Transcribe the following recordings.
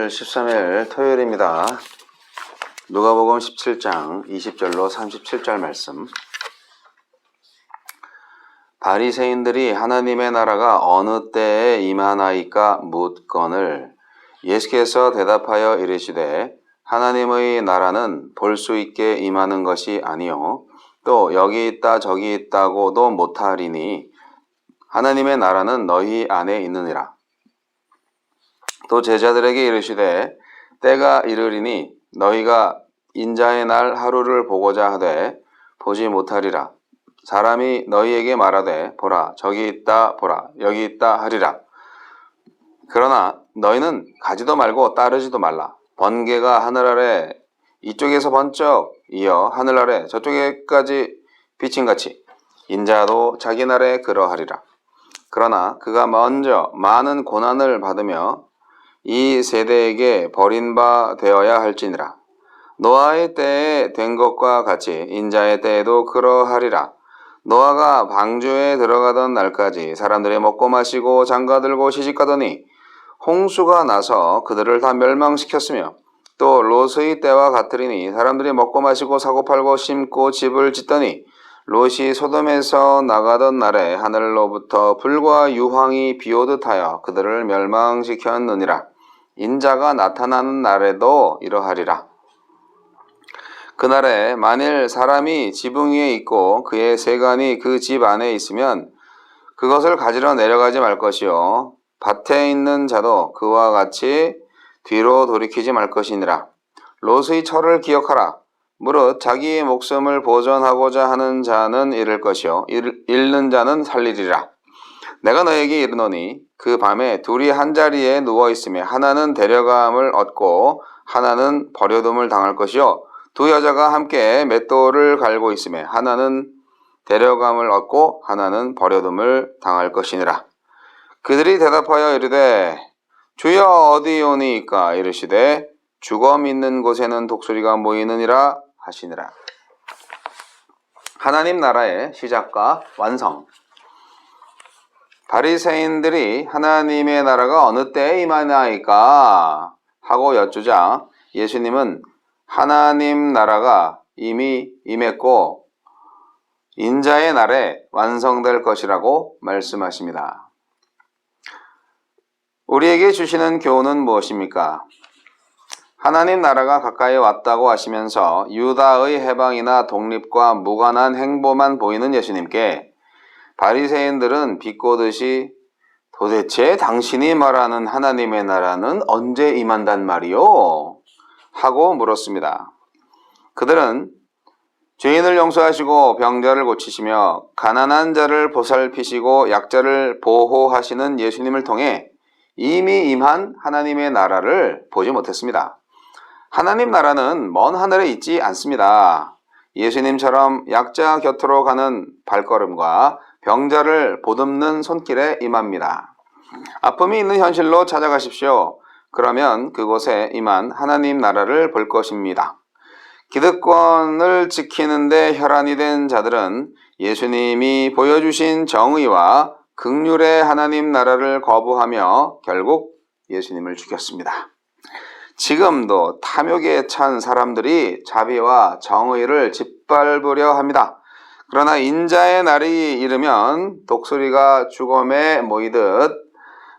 3월 13일 토요일입니다. 누가복음 17장 20절로 37절 말씀. 바리새인들이 하나님의 나라가 어느 때에 임하나이까 묻건을 예수께서 대답하여 이르시되 하나님의 나라는 볼 수 있게 임하는 것이 아니요 또 여기 있다 저기 있다고도 못하리니 하나님의 나라는 너희 안에 있느니라. 또 제자들에게 이르시되 때가 이르리니 너희가 인자의 날 하루를 보고자 하되 보지 못하리라. 사람이 너희에게 말하되 보라 저기 있다 보라 여기 있다 하리라. 그러나 너희는 가지도 말고 따르지도 말라. 번개가 하늘 아래 이쪽에서 번쩍 이어 하늘 아래 저쪽에까지 비침같이 인자도 자기 날에 그러하리라. 그러나 그가 먼저 많은 고난을 받으며 이 세대에게 버림바 되어야 할지니라. 노아의 때에 된 것과 같이 인자의 때에도 그러하리라. 노아가 방주에 들어가던 날까지 사람들이 먹고 마시고 장가들고 시집가더니 홍수가 나서 그들을 다 멸망시켰으며 또 롯의 때와 같으리니 사람들이 먹고 마시고 사고팔고 심고 집을 짓더니 롯이 소돔에서 나가던 날에 하늘로부터 불과 유황이 비오듯 하여 그들을 멸망시켰느니라. 인자가 나타나는 날에도 이러하리라. 그날에 만일 사람이 지붕 위에 있고 그의 세간이 그 집 안에 있으면 그것을 가지러 내려가지 말 것이요 밭에 있는 자도 그와 같이 뒤로 돌이키지 말 것이니라. 롯의 철을 기억하라. 무릇 자기의 목숨을 보존하고자 하는 자는 잃을 것이요 잃는 자는 살리리라. 내가 너에게 이르노니 그 밤에 둘이 한자리에 누워있으며 하나는 데려감을 얻고 하나는 버려둠을 당할 것이요 두 여자가 함께 맷돌을 갈고 있으며 하나는 데려감을 얻고 하나는 버려둠을 당할 것이니라. 그들이 대답하여 이르되 주여 어디오니이까? 이르시되 주검 있는 곳에는 독수리가 모이느니라 하시니라. 하나님 나라의 시작과 완성. 바리새인들이 하나님의 나라가 어느 때에 임하나이까 하고 여쭈자 예수님은 하나님 나라가 이미 임했고 인자의 날에 완성될 것이라고 말씀하십니다. 우리에게 주시는 교훈은 무엇입니까? 하나님 나라가 가까이 왔다고 하시면서 유다의 해방이나 독립과 무관한 행보만 보이는 예수님께 바리새인들은 비꼬듯이 도대체 당신이 말하는 하나님의 나라는 언제 임한단 말이요? 하고 물었습니다. 그들은 죄인을 용서하시고 병자를 고치시며 가난한 자를 보살피시고 약자를 보호하시는 예수님을 통해 이미 임한 하나님의 나라를 보지 못했습니다. 하나님 나라는 먼 하늘에 있지 않습니다. 예수님처럼 약자 곁으로 가는 발걸음과 병자를 보듬는 손길에 임합니다. 아픔이 있는 현실로 찾아가십시오. 그러면 그곳에 임한 하나님 나라를 볼 것입니다. 기득권을 지키는데 혈안이 된 자들은 예수님이 보여주신 정의와 긍휼의 하나님 나라를 거부하며 결국 예수님을 죽였습니다. 지금도 탐욕에 찬 사람들이 자비와 정의를 짓밟으려 합니다. 그러나 인자의 날이 이르면 독수리가 주검에 모이듯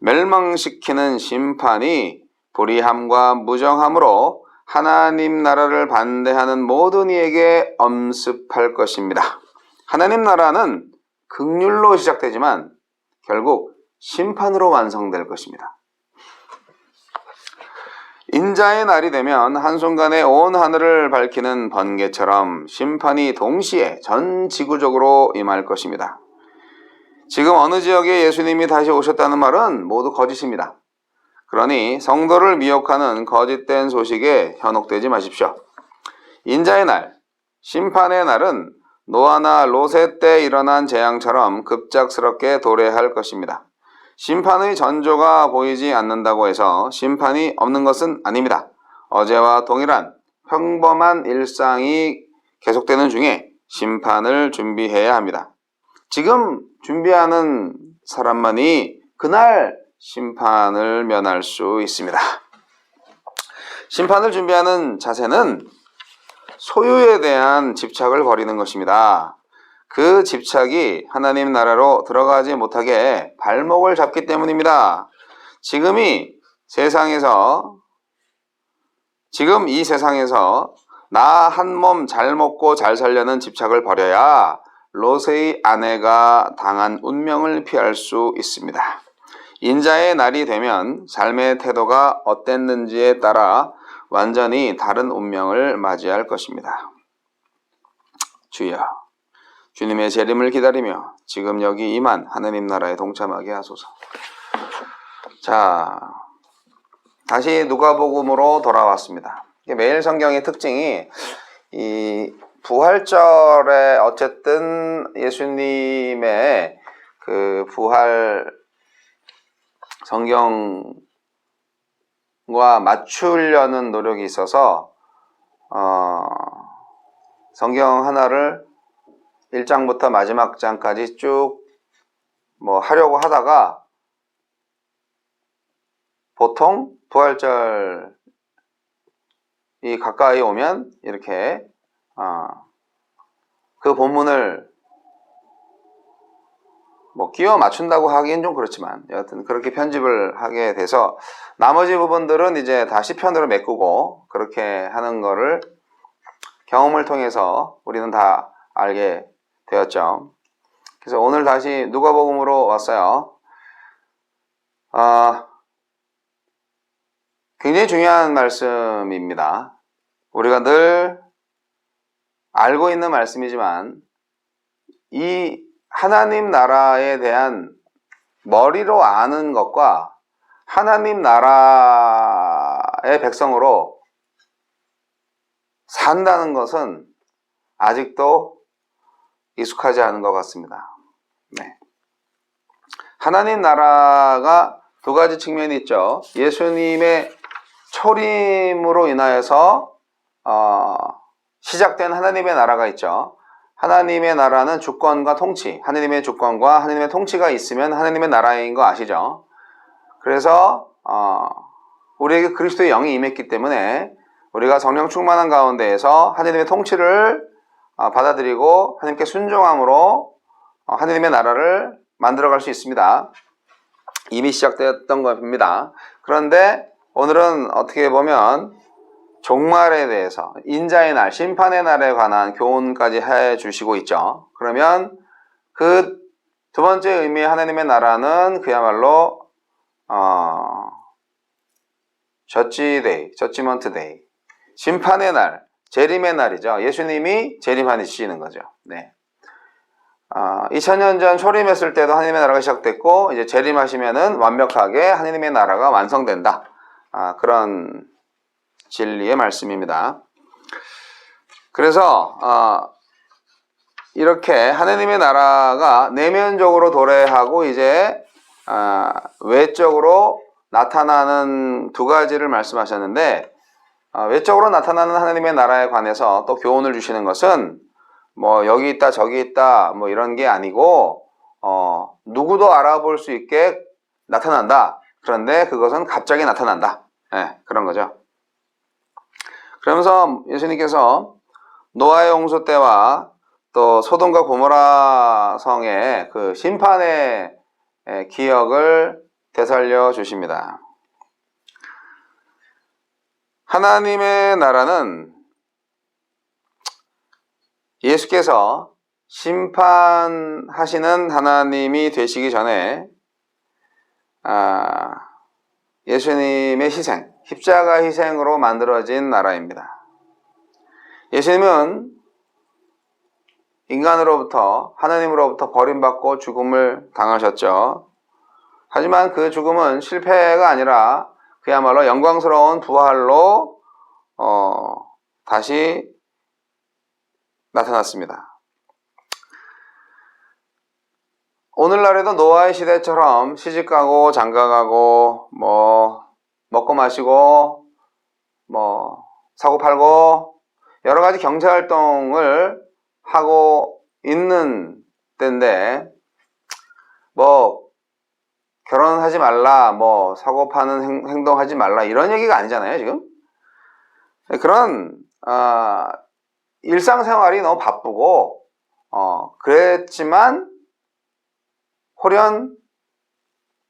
멸망시키는 심판이 불의함과 무정함으로 하나님 나라를 반대하는 모든 이에게 엄습할 것입니다. 하나님 나라는 긍휼로 시작되지만 결국 심판으로 완성될 것입니다. 인자의 날이 되면 한순간에 온 하늘을 밝히는 번개처럼 심판이 동시에 전 지구적으로 임할 것입니다. 지금 어느 지역에 예수님이 다시 오셨다는 말은 모두 거짓입니다. 그러니 성도를 미혹하는 거짓된 소식에 현혹되지 마십시오. 인자의 날, 심판의 날은 노아나 롯의 때 일어난 재앙처럼 급작스럽게 도래할 것입니다. 심판의 전조가 보이지 않는다고 해서 심판이 없는 것은 아닙니다. 어제와 동일한 평범한 일상이 계속되는 중에 심판을 준비해야 합니다. 지금 준비하는 사람만이 그날 심판을 면할 수 있습니다. 심판을 준비하는 자세는 소유에 대한 집착을 버리는 것입니다. 그 집착이 하나님 나라로 들어가지 못하게 발목을 잡기 때문입니다. 지금 이 세상에서 나 한 몸 잘 먹고 잘 살려는 집착을 버려야 롯의 아내가 당한 운명을 피할 수 있습니다. 인자의 날이 되면 삶의 태도가 어땠는지에 따라 완전히 다른 운명을 맞이할 것입니다. 주여, 주님의 재림을 기다리며 지금 여기 임한 하느님 나라에 동참하게 하소서. 자, 다시 누가복음으로 돌아왔습니다. 매일 성경의 특징이 이 부활절에 어쨌든 예수님의 그 부활 성경과 맞추려는 노력이 있어서 성경 하나를 1장부터 마지막 장까지 쭉 하려고 하다가 보통 부활절이 가까이 오면 이렇게 그 본문을 끼워 맞춘다고 하기엔 좀 그렇지만 여하튼 그렇게 편집을 하게 돼서 나머지 부분들은 이제 다 시편으로 메꾸고 그렇게 하는 거를 경험을 통해서 우리는 다 알게 되었죠. 그래서 오늘 다시 누가복음으로 왔어요. 굉장히 중요한 말씀입니다. 우리가 늘 알고 있는 말씀이지만 이 하나님 나라에 대한 머리로 아는 것과 하나님 나라의 백성으로 산다는 것은 아직도 익숙하지 않은 것 같습니다. 네. 하나님 나라가 두 가지 측면이 있죠. 예수님의 초림으로 인하여서 시작된 하나님의 나라가 있죠. 하나님의 나라는 주권과 통치, 하나님의 주권과 하나님의 통치가 있으면 하나님의 나라인 거 아시죠? 그래서 우리에게 그리스도의 영이 임했기 때문에 우리가 성령 충만한 가운데에서 하나님의 통치를 받아들이고 하나님께 순종함으로 하나님의 나라를 만들어갈 수 있습니다. 이미 시작되었던 겁니다. 그런데 오늘은 어떻게 보면 종말에 대해서 인자의 날, 심판의 날에 관한 교훈까지 해주시고 있죠. 그러면 그 두 번째 의미의 하나님의 나라는 그야말로 저지먼트 데이, 심판의 날, 재림의 날이죠. 예수님이 재림하시는 거죠. 네. 2000년 전 초림했을 때도 하나님의 나라가 시작됐고 이제 재림하시면은 완벽하게 하나님의 나라가 완성된다. 그런 진리의 말씀입니다. 그래서 이렇게 하나님의 나라가 내면적으로 도래하고 이제 외적으로 나타나는 두 가지를 말씀하셨는데 외적으로 나타나는 하나님의 나라에 관해서 또 교훈을 주시는 것은 여기 있다 저기 있다 이런 게 아니고 누구도 알아볼 수 있게 나타난다. 그런데 그것은 갑자기 나타난다. 네, 그런 거죠. 그러면서 예수님께서 노아의 홍수 때와 또 소돔과 고모라 성의 그 심판의 기억을 되살려 주십니다. 하나님의 나라는 예수께서 심판하시는 하나님이 되시기 전에 예수님의 희생, 십자가 희생으로 만들어진 나라입니다. 예수님은 인간으로부터 하나님으로부터 버림받고 죽음을 당하셨죠. 하지만 그 죽음은 실패가 아니라 그야말로 영광스러운 부활로 다시 나타났습니다. 오늘날에도 노아의 시대처럼 시집가고 장가가고 먹고 마시고 사고 팔고 여러 가지 경제활동을 하고 있는 때인데 결혼하지 말라 사고 파는 행동하지 말라 이런 얘기가 아니잖아요. 지금 그런 일상생활이 너무 바쁘고 그랬지만 홀연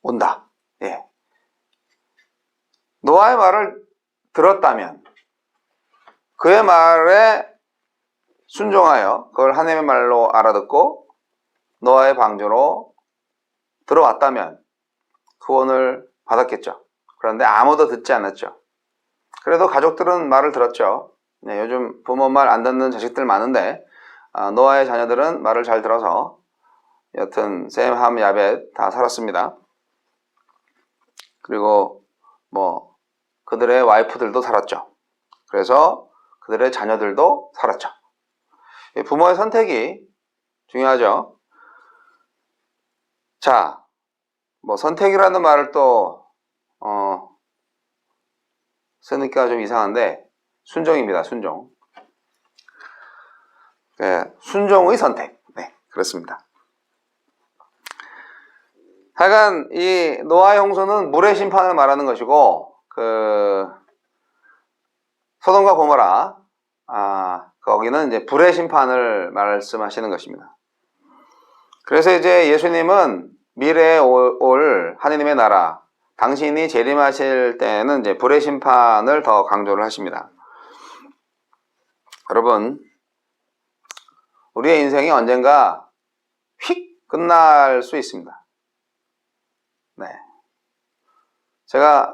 온다. 예. 노아의 말을 들었다면 그의 말에 순종하여 그걸 하나님의 말로 알아듣고 노아의 방주로 들어왔다면 구원을 받았겠죠. 그런데 아무도 듣지 않았죠. 그래도 가족들은 말을 들었죠. 네, 요즘 부모 말 안 듣는 자식들 많은데 노아의 자녀들은 말을 잘 들어서 여튼 셈, 함, 야벳 다 살았습니다. 그리고 뭐 그들의 와이프들도 살았죠. 그래서 그들의 자녀들도 살았죠. 부모의 선택이 중요하죠. 자, 뭐 선택이라는 말을 또 쓰니까 좀 이상한데 순종입니다. 순종. 네, 순종의 선택. 네, 그렇습니다. 하여간 이 노아 홍수는 물의 심판을 말하는 것이고 소돔과 고모라 거기는 이제 불의 심판을 말씀하시는 것입니다. 그래서 이제 예수님은 미래에 올 하느님의 나라, 당신이 재림하실 때는 이제 불의 심판을 더 강조를 하십니다. 여러분, 우리의 인생이 언젠가 휙 끝날 수 있습니다. 네. 제가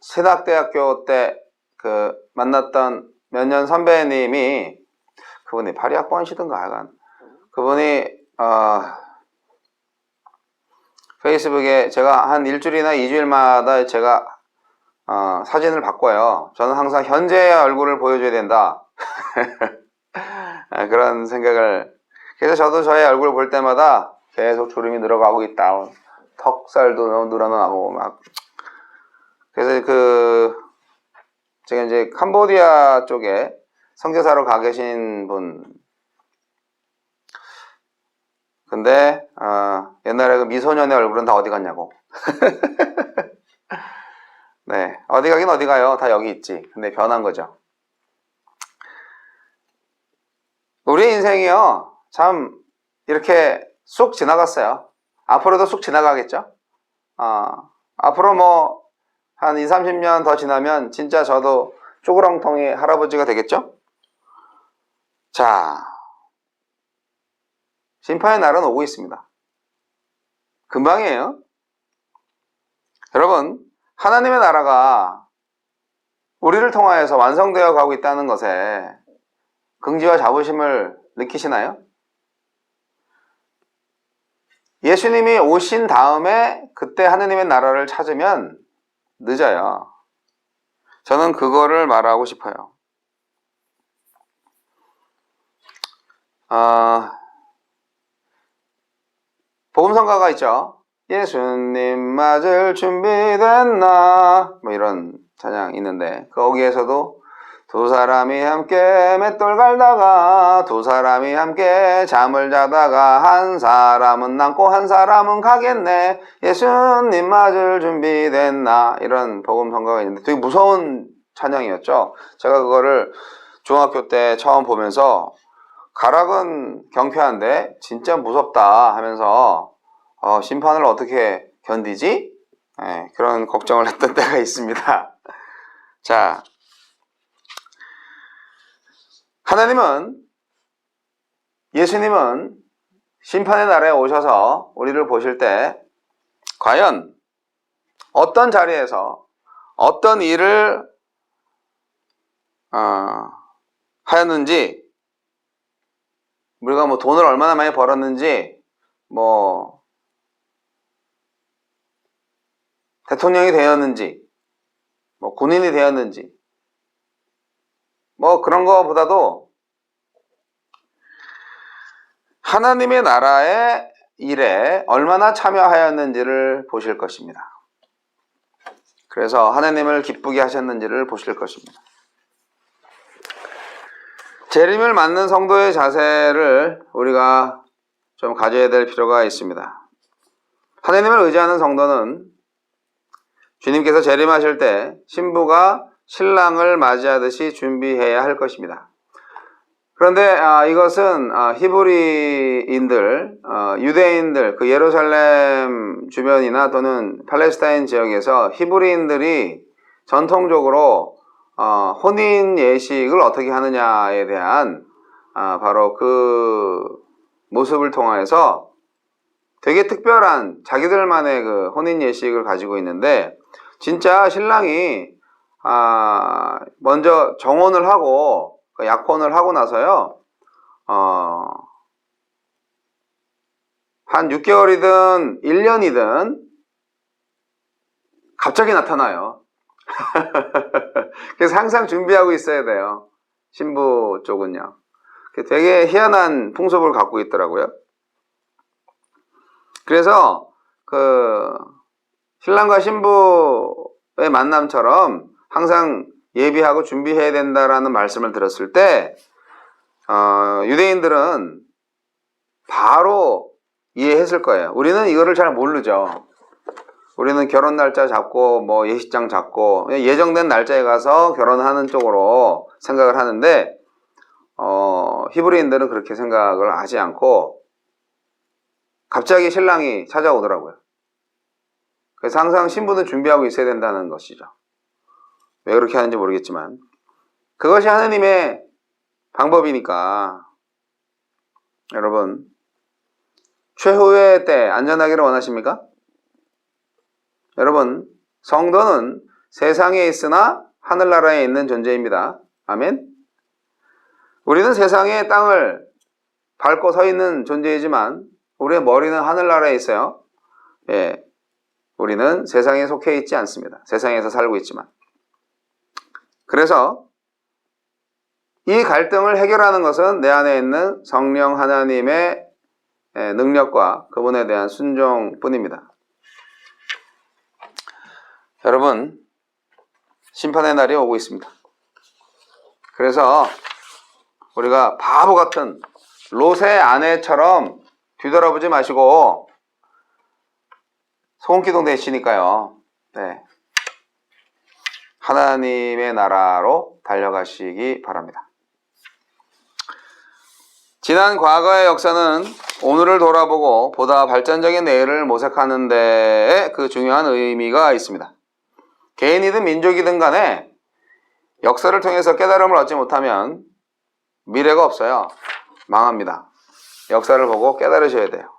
세닥대학교 때 만났던 몇 년 선배님이 그분이 파리학번이시던가 하여간 그분이 페이스북에 제가 한 일주일이나 2주일마다 제가 사진을 바꿔요. 저는 항상 현재의 얼굴을 보여줘야 된다. 그런 생각을. 그래서 저도 저의 얼굴을 볼 때마다 계속 주름이 늘어가고 있다. 턱살도 늘어나고 막. 그래서 제가 이제 캄보디아 쪽에 선교사로 가 계신 분. 근데 옛날에 그 미소년의 얼굴은 다 어디 갔냐고. 네, 어디 가긴 어디 가요. 다 여기 있지. 근데 변한 거죠. 우리 인생이요, 참 이렇게 쑥 지나갔어요. 앞으로도 쑥 지나가겠죠. 앞으로 뭐 한 20, 30년 더 지나면 진짜 저도 쪼그랑통이 할아버지가 되겠죠. 자, 심판의 날은 오고 있습니다. 금방이에요. 여러분, 하나님의 나라가 우리를 통하여서 완성되어 가고 있다는 것에 긍지와 자부심을 느끼시나요? 예수님이 오신 다음에 그때 하나님의 나라를 찾으면 늦어요. 저는 그거를 말하고 싶어요. 복음성가가 있죠. 예수님 맞을 준비됐나 뭐 이런 찬양 있는데 거기에서도 두 사람이 함께 맷돌 갈다가 두 사람이 함께 잠을 자다가 한 사람은 남고 한 사람은 가겠네 예수님 맞을 준비됐나 이런 복음성가가 있는데 되게 무서운 찬양이었죠. 제가 그거를 중학교 때 처음 보면서 가락은 경쾌한데 진짜 무섭다 하면서 심판을 어떻게 견디지? 네, 그런 걱정을 했던 때가 있습니다. 자, 예수님은 심판의 날에 오셔서 우리를 보실 때 과연 어떤 자리에서 어떤 일을 하였는지, 우리가 뭐 돈을 얼마나 많이 벌었는지, 뭐 대통령이 되었는지, 뭐 군인이 되었는지, 뭐 그런 거보다도 하나님의 나라의 일에 얼마나 참여하였는지를 보실 것입니다. 그래서 하나님을 기쁘게 하셨는지를 보실 것입니다. 재림을 맞는 성도의 자세를 우리가 좀 가져야 될 필요가 있습니다. 하나님을 의지하는 성도는 주님께서 재림하실 때 신부가 신랑을 맞이하듯이 준비해야 할 것입니다. 그런데 이것은 히브리인들, 유대인들, 그 예루살렘 주변이나 또는 팔레스타인 지역에서 히브리인들이 전통적으로 혼인 예식을 어떻게 하느냐에 대한 바로 그 모습을 통해서 되게 특별한 자기들만의 그 혼인 예식을 가지고 있는데, 진짜 신랑이 먼저 정혼을 하고 약혼을 하고 나서요, 한 6개월이든 1년이든 갑자기 나타나요. 그래서 항상 준비하고 있어야 돼요. 신부 쪽은요. 되게 희한한 풍습을 갖고 있더라고요. 그래서 그 신랑과 신부의 만남처럼 항상 예비하고 준비해야 된다라는 말씀을 들었을 때 유대인들은 바로 이해했을 거예요. 우리는 이거를 잘 모르죠. 우리는 결혼 날짜 잡고 뭐 예식장 잡고 예정된 날짜에 가서 결혼하는 쪽으로 생각을 하는데, 히브리인들은 그렇게 생각을 하지 않고 갑자기 신랑이 찾아오더라고요. 그래서 항상 신부는 준비하고 있어야 된다는 것이죠. 왜 그렇게 하는지 모르겠지만 그것이 하느님의 방법이니까. 여러분, 최후의 때 안전하기를 원하십니까? 여러분, 성도는 세상에 있으나 하늘나라에 있는 존재입니다. 아멘. 우리는 세상의 땅을 밟고 서 있는 존재이지만 우리의 머리는 하늘나라에 있어요. 예, 우리는 세상에 속해 있지 않습니다. 세상에서 살고 있지만. 그래서 이 갈등을 해결하는 것은 내 안에 있는 성령 하나님의 능력과 그분에 대한 순종뿐입니다. 여러분, 심판의 날이 오고 있습니다. 그래서 우리가 바보 같은 롯의 아내처럼 뒤돌아보지 마시고 소금기둥 되시니까요. 네. 하나님의 나라로 달려가시기 바랍니다. 지난 과거의 역사는 오늘을 돌아보고 보다 발전적인 내일을 모색하는 데에 그 중요한 의미가 있습니다. 개인이든 민족이든 간에 역사를 통해서 깨달음을 얻지 못하면 미래가 없어요. 망합니다. 역사를 보고 깨달으셔야 돼요.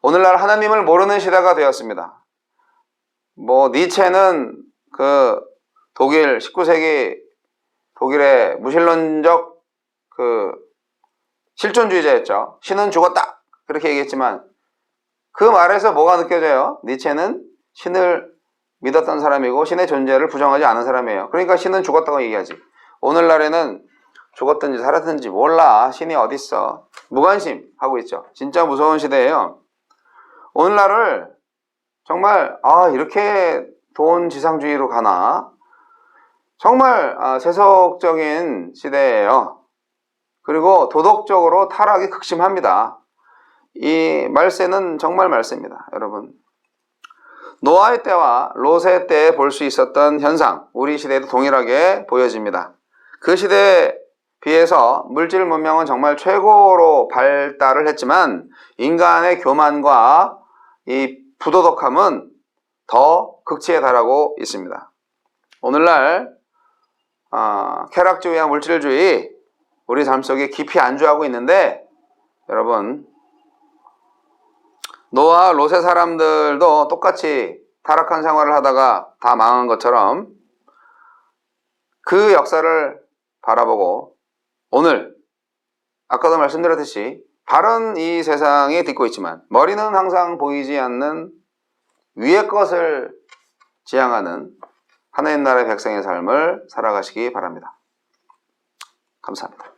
오늘날 하나님을 모르는 시대가 되었습니다. 니체는 그 독일 19세기 독일의 무신론적 그 실존주의자였죠. 신은 죽었다 그렇게 얘기했지만 그 말에서 뭐가 느껴져요? 니체는 신을 믿었던 사람이고 신의 존재를 부정하지 않은 사람이에요. 그러니까 신은 죽었다고 얘기하지. 오늘날에는 죽었든지 살았든지 몰라. 신이 어딨어. 무관심 하고 있죠. 진짜 무서운 시대예요. 오늘날을 정말 이렇게 돈지상주의로 가나? 정말 세속적인 시대예요. 그리고 도덕적으로 타락이 극심합니다. 이 말세는 정말 말세입니다. 여러분, 노아의 때와 롯의 때에 볼 수 있었던 현상, 우리 시대에도 동일하게 보여집니다. 그 시대에 비해서 물질 문명은 정말 최고로 발달을 했지만 인간의 교만과 이 부도덕함은 더 극치에 달하고 있습니다. 오늘날 쾌락주의와 물질주의 우리 삶 속에 깊이 안주하고 있는데, 여러분, 노아와 롯의 사람들도 똑같이 타락한 생활을 하다가 다 망한 것처럼 그 역사를 바라보고 오늘 아까도 말씀드렸듯이 발은 이 세상에 딛고 있지만 머리는 항상 보이지 않는 위의 것을 지향하는 하나님 나라의 백성의 삶을 살아가시기 바랍니다. 감사합니다.